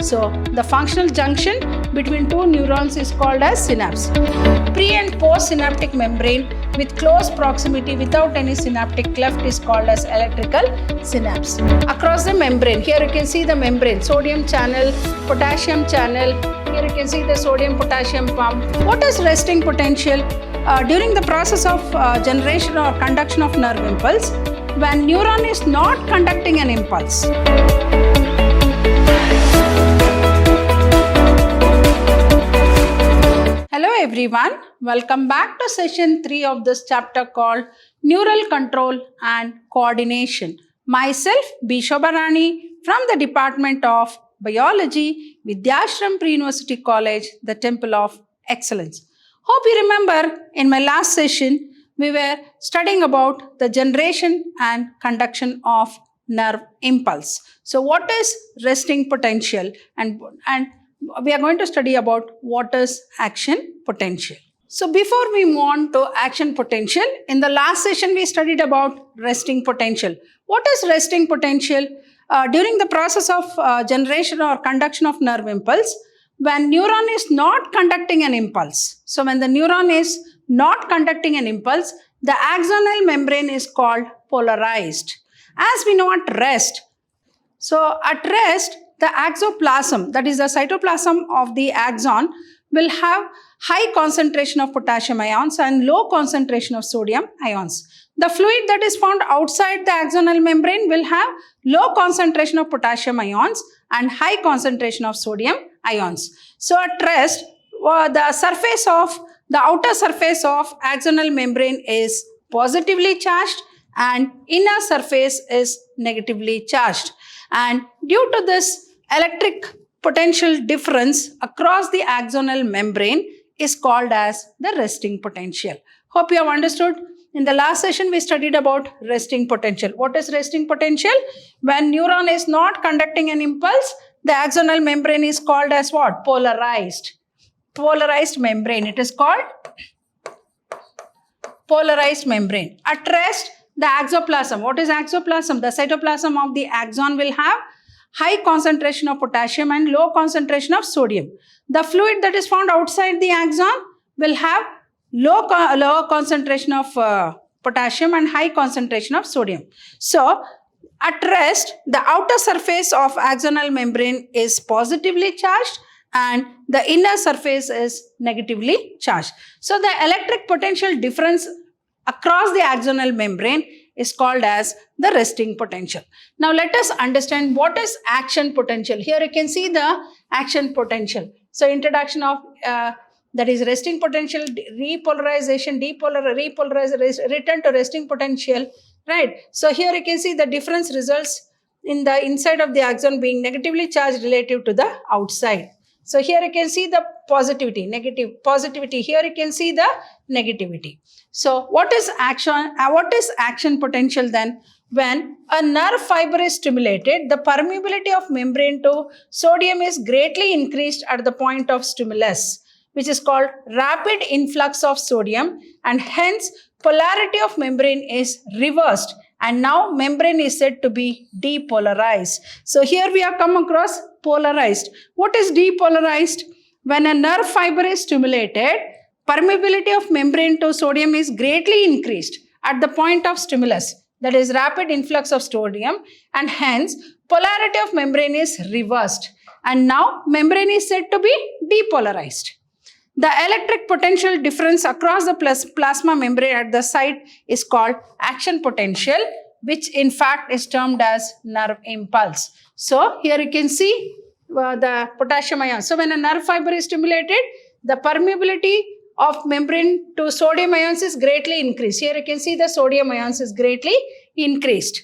So the functional junction between two neurons is called as synapse. Pre and post synaptic membrane with close proximity without any synaptic cleft is called as electrical synapse. Across the membrane, here you can see the membrane, sodium channel, potassium channel. Here you can see the sodium potassium pump. What is resting potential? During the process of generation or conduction of nerve impulse, when neuron is not conducting an impulse. Hello everyone, welcome back to session 3 of this chapter called Neural Control and Coordination. Myself, B. Shobharani from the Department of Biology, Vidhyaashram Pre-University College, the Temple of Excellence. Hope you remember in my last session, we were studying about the generation and conduction of nerve impulse. So what is resting potential and we are going to study about what is action potential. So before we move on to action potential, in the last session we studied about resting potential. What is resting potential? During the process of generation or conduction of nerve impulse, when neuron is not conducting an impulse. So when the neuron is not conducting an impulse, the axonal membrane is called polarized. As we know at rest, so at rest, the axoplasm, that is the cytoplasm of the axon, will have high concentration of potassium ions and low concentration of sodium ions. The fluid that is found outside the axonal membrane will have low concentration of potassium ions and high concentration of sodium ions. So at rest, the outer surface of axonal membrane is positively charged and inner surface is negatively charged. And due to this, electric potential difference across the axonal membrane is called as the resting potential. Hope you have understood. In the last session, we studied about resting potential. What is resting potential? When neuron is not conducting an impulse, the axonal membrane is called as what? Polarized. Polarized membrane. It is called polarized membrane. At rest, the axoplasm. What is axoplasm? The cytoplasm of the axon will have high concentration of potassium and low concentration of sodium. The fluid that is found outside the axon will have low concentration of potassium and high concentration of sodium. So, at rest, the outer surface of axonal membrane is positively charged and the inner surface is negatively charged. So, the electric potential difference across the axonal membrane is called as the resting potential. Now let us understand what is action potential. Here you can see the action potential. So introduction of that is resting potential, repolarization, repolarization, return to resting potential, right? So here you can see the difference results in the inside of the axon being negatively charged relative to the outside. So here you can see the positivity, negative, positivity. Here you can see the negativity. So what is action potential then? When a nerve fiber is stimulated, the permeability of membrane to sodium is greatly increased at the point of stimulus, which is called rapid influx of sodium, and hence polarity of membrane is reversed and now membrane is said to be depolarized. So here we have come across polarized. What is depolarized? When a nerve fiber is stimulated, permeability of membrane to sodium is greatly increased at the point of stimulus, that is rapid influx of sodium, and hence polarity of membrane is reversed and now membrane is said to be depolarized. The electric potential difference across the plasma membrane at the site is called action potential, which in fact is termed as nerve impulse. So here you can see the potassium ions. So when a nerve fiber is stimulated, the permeability of membrane to sodium ions is greatly increased. Here you can see the sodium ions is greatly increased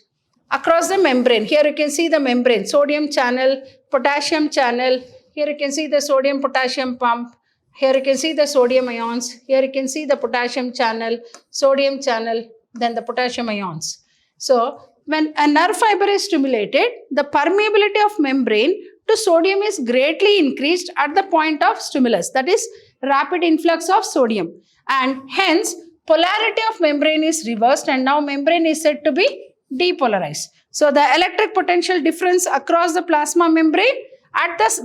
across the membrane. Here you can see the membrane, sodium channel, potassium channel. Here you can see the sodium potassium pump. Here you can see the sodium ions. Here you can see the potassium channel, sodium channel, then the potassium ions. So when a nerve fiber is stimulated, the permeability of membrane to sodium is greatly increased at the point of stimulus, that is rapid influx of sodium, and hence polarity of membrane is reversed and now membrane is said to be depolarized. So the electric potential difference across the plasma membrane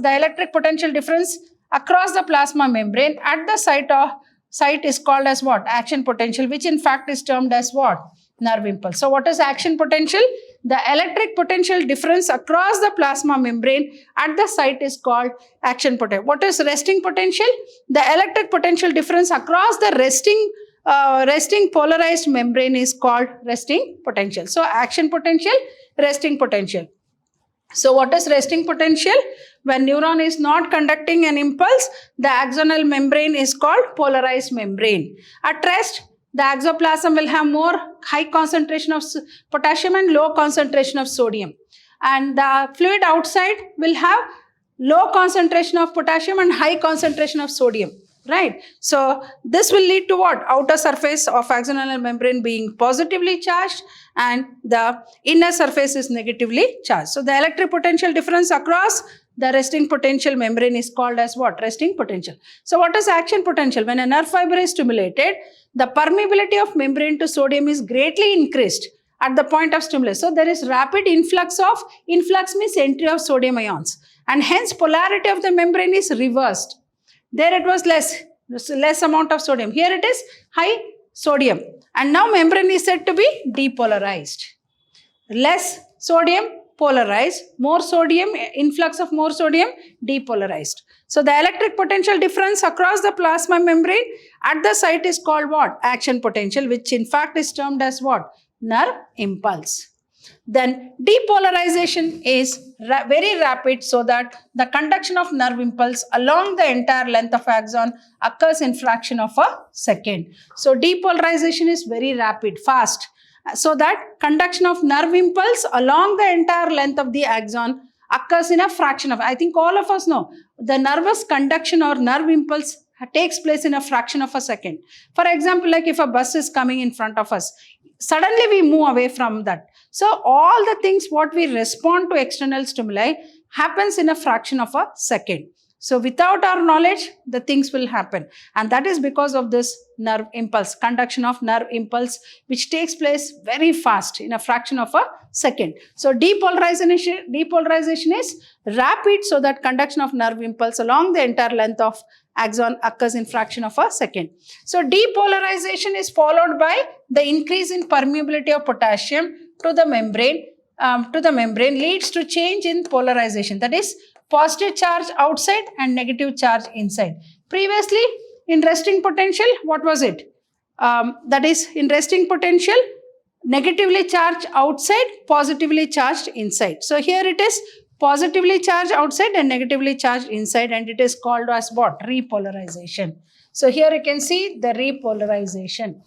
the electric potential difference across the plasma membrane at the site is called as what? Action potential, which in fact is termed as what? Nerve impulse. So what is action potential? The electric potential difference across the plasma membrane at the site is called action potential. What is resting potential? The electric potential difference across the resting polarized membrane is called resting potential. So action potential, resting potential. So what is resting potential? When neuron is not conducting an impulse, the axonal membrane is called polarized membrane. At rest, the exoplasm will have more high concentration of potassium and low concentration of sodium. And the fluid outside will have low concentration of potassium and high concentration of sodium. Right? So this will lead to what? Outer surface of axonal membrane being positively charged and the inner surface is negatively charged. So the electric potential difference across the resting potential membrane is called as what? Resting potential. So what is action potential? When a nerve fiber is stimulated, the permeability of membrane to sodium is greatly increased at the point of stimulus. So there is rapid influx means entry of sodium ions, and hence polarity of the membrane is reversed. There it was less amount of sodium. Here it is high sodium. And now membrane is said to be depolarized. Less sodium, polarized. More sodium, influx of more sodium, depolarized. So the electric potential difference across the plasma membrane at the site is called what? Action potential, which in fact is termed as what? Nerve impulse. Then depolarization is very rapid, so that the conduction of nerve impulse along the entire length of axon occurs in fraction of a second. So depolarization is very rapid, fast, so that conduction of nerve impulse along the entire length of the axon occurs in a fraction of, I think all of us know, the nervous conduction or nerve impulse takes place in a fraction of a second. For example, like if a bus is coming in front of us, suddenly we move away from that. So all the things what we respond to external stimuli happens in a fraction of a second. So without our knowledge, the things will happen. And that is because of this nerve impulse, conduction of nerve impulse, which takes place very fast in a fraction of a second. So depolarization is rapid, so that conduction of nerve impulse along the entire length of axon occurs in fraction of a second. So depolarization is followed by the increase in permeability of potassium to the membrane leads to change in polarization, that is positive charge outside and negative charge inside. Previously in resting potential, what was it? That is in resting potential, negatively charged outside, positively charged inside. So here it is positively charged outside and negatively charged inside, and it is called as what? Repolarization. So here you can see the repolarization.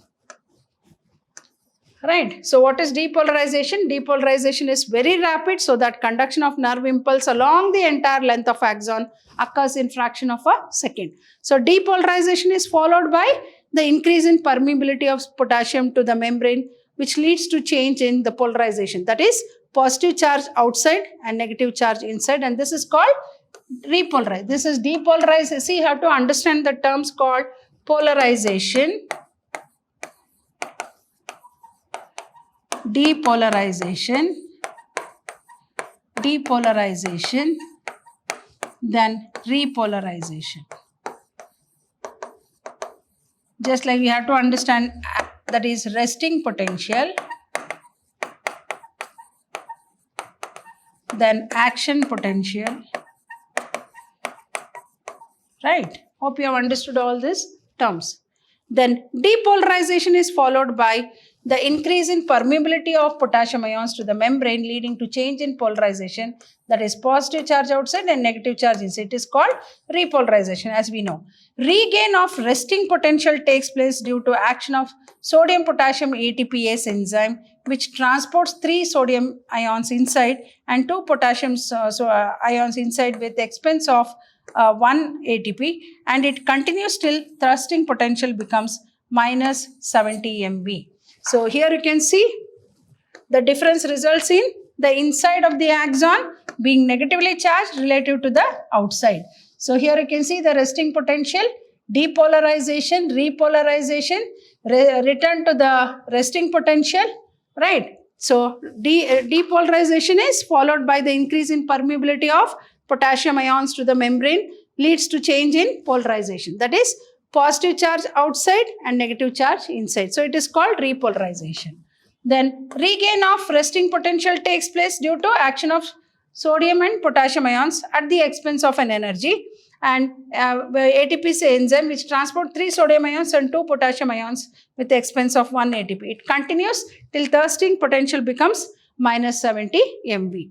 Right. So what is depolarization? Depolarization is very rapid, so that conduction of nerve impulse along the entire length of axon occurs in fraction of a second. So depolarization is followed by the increase in permeability of potassium to the membrane, which leads to change in the polarization, that is positive charge outside and negative charge inside, and this is called repolarized. This is depolarized. See, you have to understand the terms called polarization, depolarization, then repolarization. Just like we have to understand, that is resting potential, then action potential. Right? Hope you have understood all these terms. Then depolarization is followed by the increase in permeability of potassium ions to the membrane, leading to change in polarization, that is positive charge outside and negative charge inside. It is called repolarization, as we know. Regain of resting potential takes place due to action of sodium potassium ATPase enzyme, which transports 3 sodium ions inside and 2 potassium ions inside with the expense of 1 ATP, and it continues till thrusting potential becomes minus 70 MV. So here you can see the difference results in the inside of the axon being negatively charged relative to the outside. So here you can see the resting potential, depolarization, repolarization, return to the resting potential, right? So depolarization is followed by the increase in permeability of potassium ions to the membrane leads to change in polarization. That is positive charge outside and negative charge inside. So it is called repolarization. Then regain of resting potential takes place due to action of sodium and potassium ions at the expense of an energy. And ATP enzyme which transport 3 sodium ions and 2 potassium ions with the expense of 1 ATP. It continues till resting potential becomes minus 70 MV.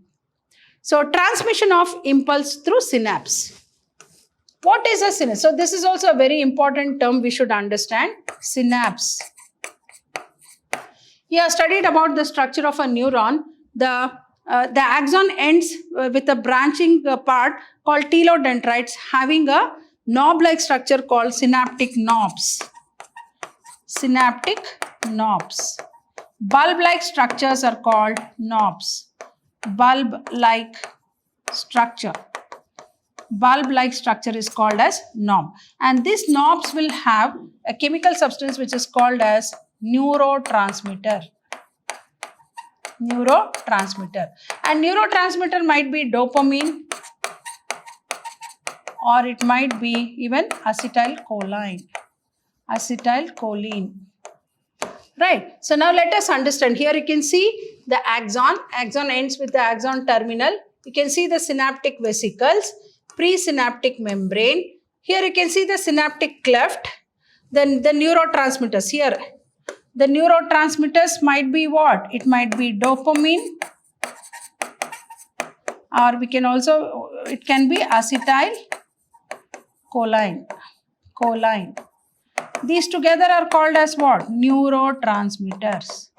So transmission of impulse through synapse. What is a synapse? So this is also a very important term we should understand. Synapse. You have studied about the structure of a neuron. The axon ends with a branching part called telodendrites having a knob-like structure called synaptic knobs. Synaptic knobs. Bulb-like structures are called knobs. Bulb-like structure. Bulb-like structure is called as knob. And these knobs will have a chemical substance which is called as neurotransmitter. Neurotransmitter. And neurotransmitter might be dopamine or it might be even acetylcholine. Acetylcholine. Right. So now let us understand. Here you can see the axon. Axon ends with the axon terminal. You can see the synaptic vesicles, presynaptic membrane. Here you can see the synaptic cleft. Then the neurotransmitters here. The neurotransmitters might be what? It might be dopamine or we can also, it can be acetylcholine. These together are called as what? Neurotransmitters.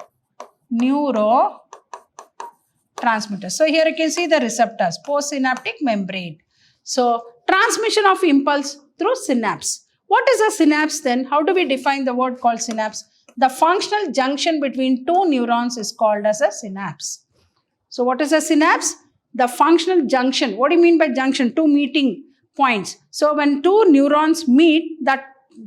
Neurotransmitters. So here you can see the receptors, postsynaptic membrane. So transmission of impulse through synapse. What is a synapse then? How do we define the word called synapse? The functional junction between two neurons is called as a synapse. So what is a synapse? The functional junction. What do you mean by junction? Two meeting points. So when two neurons meet, that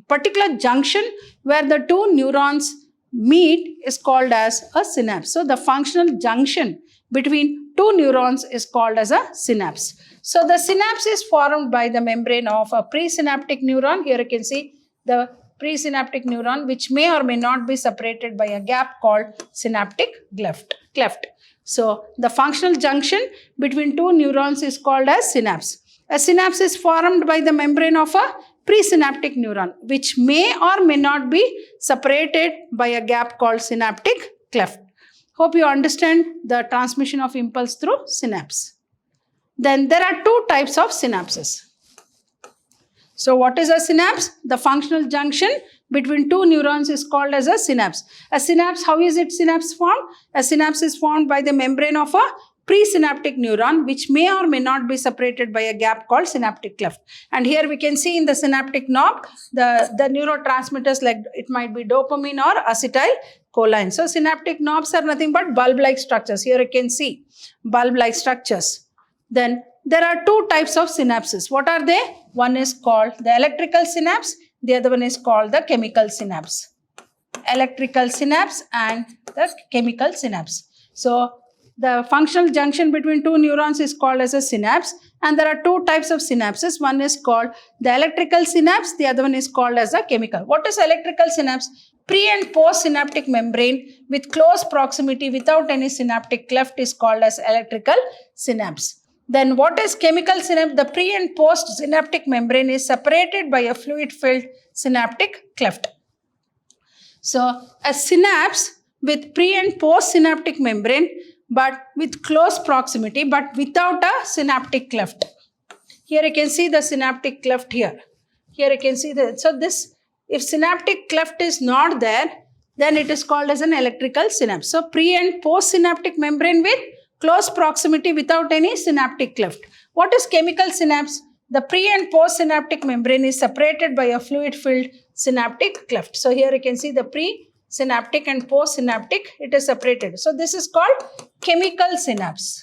particular junction where the two neurons meet is called as a synapse. So the functional junction between two neurons is called as a synapse. So the synapse is formed by the membrane of a presynaptic neuron. Here you can see the presynaptic neuron which may or may not be separated by a gap called synaptic cleft. So the functional junction between two neurons is called as synapse. A synapse is formed by the membrane of a presynaptic neuron which may or may not be separated by a gap called synaptic cleft. Hope you understand the transmission of impulse through synapse. Then there are two types of synapses. So what is a synapse? The functional junction between two neurons is called as a synapse. A synapse, how is it synapse formed? A synapse is formed by the membrane of a presynaptic neuron which may or may not be separated by a gap called synaptic cleft. And here we can see in the synaptic knob the neurotransmitters like it might be dopamine or acetylcholine. So synaptic knobs are nothing but bulb-like structures. Here you can see bulb-like structures. Then there are two types of synapses. What are they? One is called the electrical synapse. The other one is called the chemical synapse. Electrical synapse and the chemical synapse. So the functional junction between two neurons is called as a synapse. And there are two types of synapses. One is called the electrical synapse. The other one is called as a chemical. What is electrical synapse? Pre and post synaptic membrane with close proximity without any synaptic cleft is called as electrical synapse. Then what is chemical synapse? The pre and post synaptic membrane is separated by a fluid-filled synaptic cleft. So a synapse with pre and post synaptic membrane but with close proximity but without a synaptic cleft. Here you can see the synaptic cleft here. Here you can see that. So this, if synaptic cleft is not there, then it is called as an electrical synapse. So pre and post synaptic membrane with close proximity without any synaptic cleft. What is chemical synapse? The pre and post synaptic membrane is separated by a fluid-filled synaptic cleft. So here you can see the pre-synaptic and post-synaptic, it is separated. So this is called chemical synapse.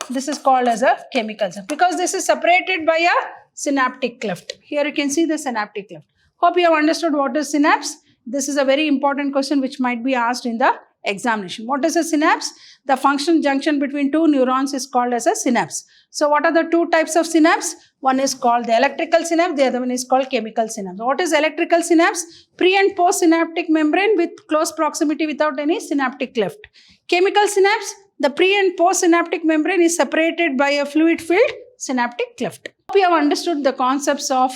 This is called as a chemical synapse because this is separated by a synaptic cleft. Here you can see the synaptic cleft. Hope you have understood what is synapse. This is a very important question which might be asked in the examination. What is a synapse? The functional junction between two neurons is called as a synapse. So what are the two types of synapse? One is called the electrical synapse, the other one is called chemical synapse. What is electrical synapse? Pre and post synaptic membrane with close proximity without any synaptic cleft. Chemical synapse, the pre and post synaptic membrane is separated by a fluid filled synaptic cleft. We have understood the concepts of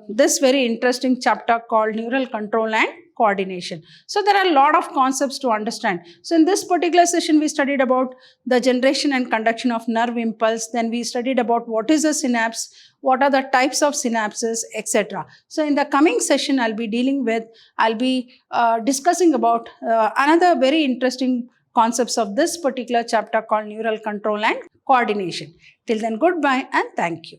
this very interesting chapter called neural control and coordination. So there are a lot of concepts to understand. So in this particular session, we studied about the generation and conduction of nerve impulse. Then we studied about what is a synapse, what are the types of synapses, etc. So in the coming session, I'll be discussing about another very interesting concepts of this particular chapter called neural control and coordination. Till then, goodbye and thank you.